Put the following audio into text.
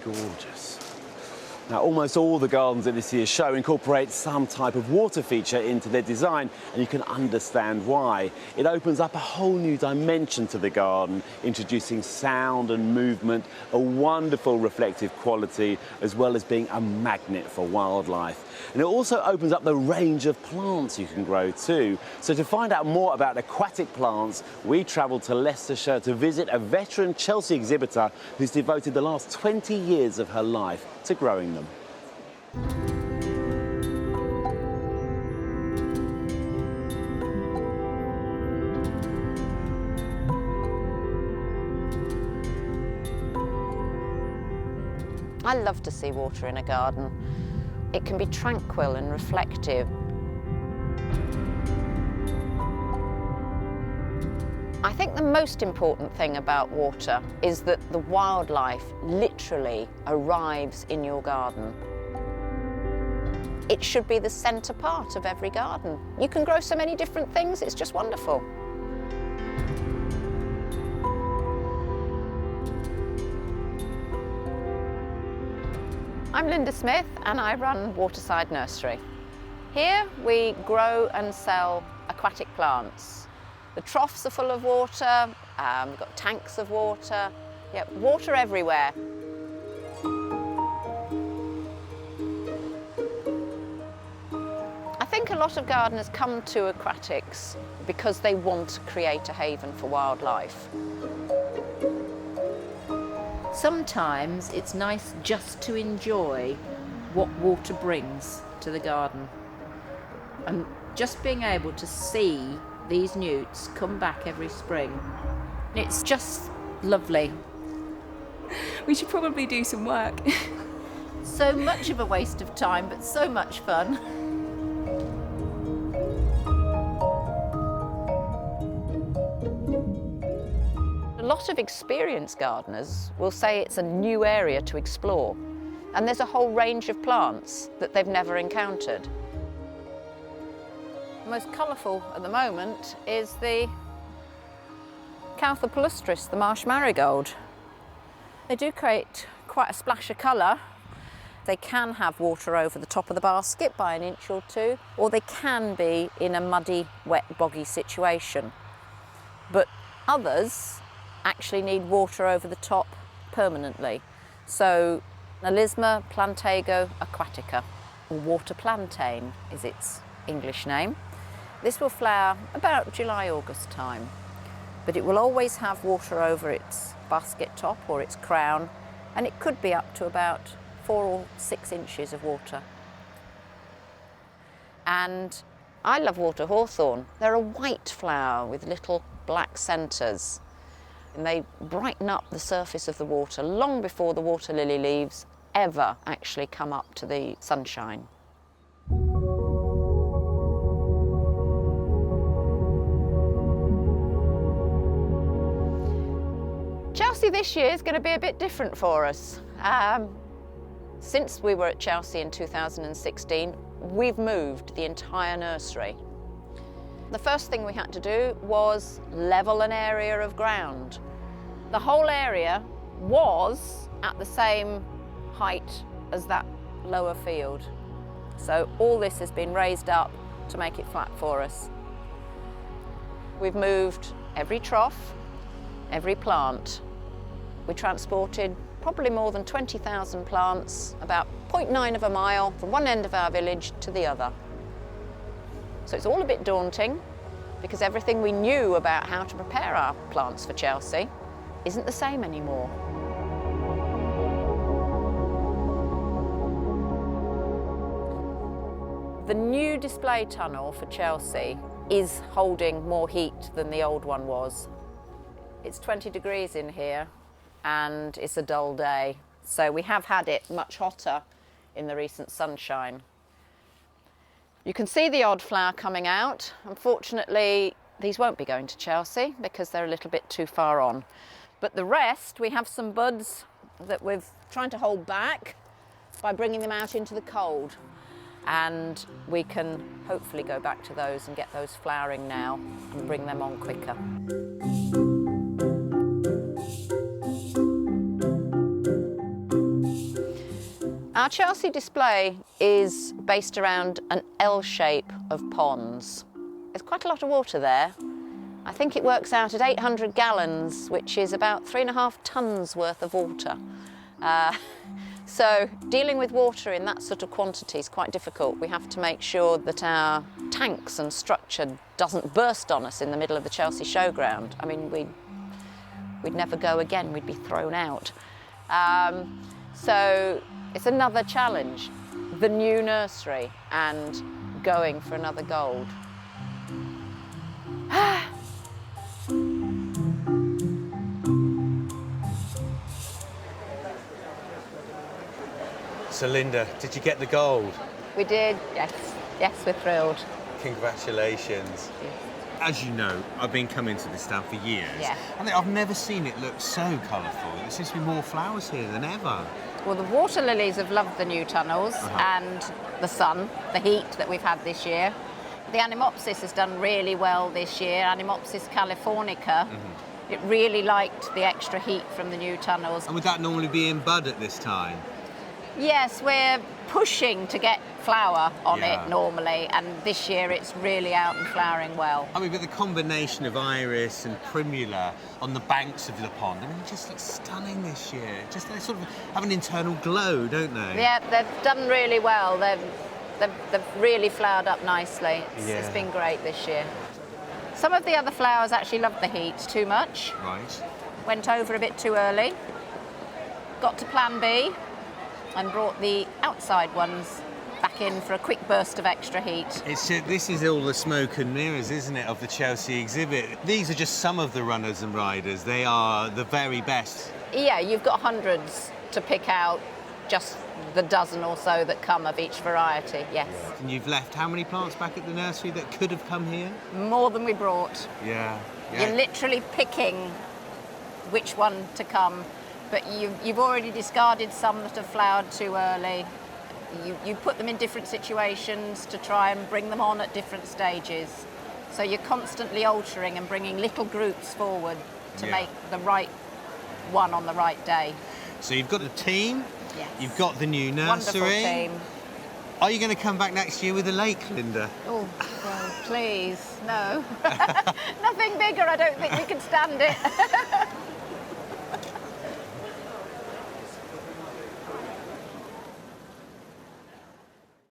gorgeous. Now, almost all the gardens at this year's show incorporate some type of water feature into their design, and you can understand why. It opens up a whole new dimension to the garden, introducing sound and movement, a wonderful reflective quality, as well as being a magnet for wildlife. And it also opens up the range of plants you can grow too. So to find out more about aquatic plants, we travelled to Leicestershire to visit a veteran Chelsea exhibitor who's devoted the last 20 years of her life to growing them. I love to see water in a garden. It can be tranquil and reflective. I think the most important thing about water is that the wildlife literally arrives in your garden. It should be the centre part of every garden. You can grow so many different things, it's just wonderful. I'm Linda Smith and I run Waterside Nursery. Here we grow and sell aquatic plants. The troughs are full of water, we've got tanks of water, yeah, water everywhere. I think a lot of gardeners come to aquatics because they want to create a haven for wildlife. Sometimes it's nice just to enjoy what water brings to the garden. And just being able to see these newts come back every spring, it's just lovely. We should probably do some work. So much of a waste of time, but so much fun. A lot of experienced gardeners will say it's a new area to explore, and there's a whole range of plants that they've never encountered. The most colourful at the moment is the Caltha palustris, the marsh marigold. They do create quite a splash of colour. They can have water over the top of the basket by an inch or two, or they can be in a muddy, wet, boggy situation. But others actually need water over the top permanently. So Melisma plantago aquatica, or water plantain is its English name. This will flower about July-August time, but it will always have water over its basket top or its crown, and it could be up to about 4 or 6 inches of water. And I love water hawthorn. They're a white flower with little black centres, and they brighten up the surface of the water long before the water lily leaves ever actually come up to the sunshine. Chelsea this year is going to be a bit different for us. Since we were at Chelsea in 2016, we've moved the entire nursery. The first thing we had to do was level an area of ground. The whole area was at the same height as that lower field. So all this has been raised up to make it flat for us. We've moved every trough, every plant. We transported probably more than 20,000 plants, about 0.9 of a mile from one end of our village to the other. So it's all a bit daunting because everything we knew about how to prepare our plants for Chelsea isn't the same anymore. The new display tunnel for Chelsea is holding more heat than the old one was. It's 20 degrees in here and it's a dull day, so we have had it much hotter in the recent sunshine. You can see the odd flower coming out. Unfortunately, these won't be going to Chelsea because they're a little bit too far on. But the rest, we have some buds that we're trying to hold back by bringing them out into the cold. And we can hopefully go back to those and get those flowering now and bring them on quicker. Our Chelsea display is based around an L shape of ponds. There's quite a lot of water there. I think it works out at 800 gallons, which is about 3.5 tonnes worth of water. So dealing with water in that sort of quantity is quite difficult. We have to make sure that our tanks and structure doesn't burst on us in the middle of the Chelsea showground. I mean, we'd never go again, we'd be thrown out. So it's another challenge, the new nursery and going for another gold. So Linda, did you get the gold? We did, yes. Yes, we're thrilled. Congratulations. Yes. As you know, I've been coming to this stand for years. Yeah. And I've never seen it look so colourful. There seems to be more flowers here than ever. Well, the water lilies have loved the new tunnels and the sun, the heat that we've had this year. The Animopsis has done really well this year, Animopsis californica. It really liked the extra heat from the new tunnels. And would that normally be in bud at this time? Yes, we're pushing to get flower on Yeah. it normally, and this year it's really out and flowering well. I mean, but the combination of iris and primula on the banks of the pond, I mean, it just looks stunning this year. Just they sort of have an internal glow, don't they? Yeah, they've done really well. They've really flowered up nicely. It's been great this year. Some of the other flowers actually love the heat too much. Right. Went over a bit too early. Got to plan B and brought the outside ones back in for a quick burst of extra heat. This is all the smoke and mirrors, isn't it, of the Chelsea exhibit? These are just some of the runners and riders. They are the very best. Yeah, you've got hundreds to pick out, just the dozen or so that come of each variety, yes. And you've left how many plants back at the nursery that could have come here? More than we brought. Yeah. You're literally picking which one to come, but you've already discarded some that have flowered too early. You put them in different situations to try and bring them on at different stages. So you're constantly altering and bringing little groups forward to make the right one on the right day. So you've got a team, Yes. you've got the new nursery. Wonderful team. Are you going to come back next year with a lake, Linda? Oh, well, please, no. Nothing bigger, I don't think we can stand it.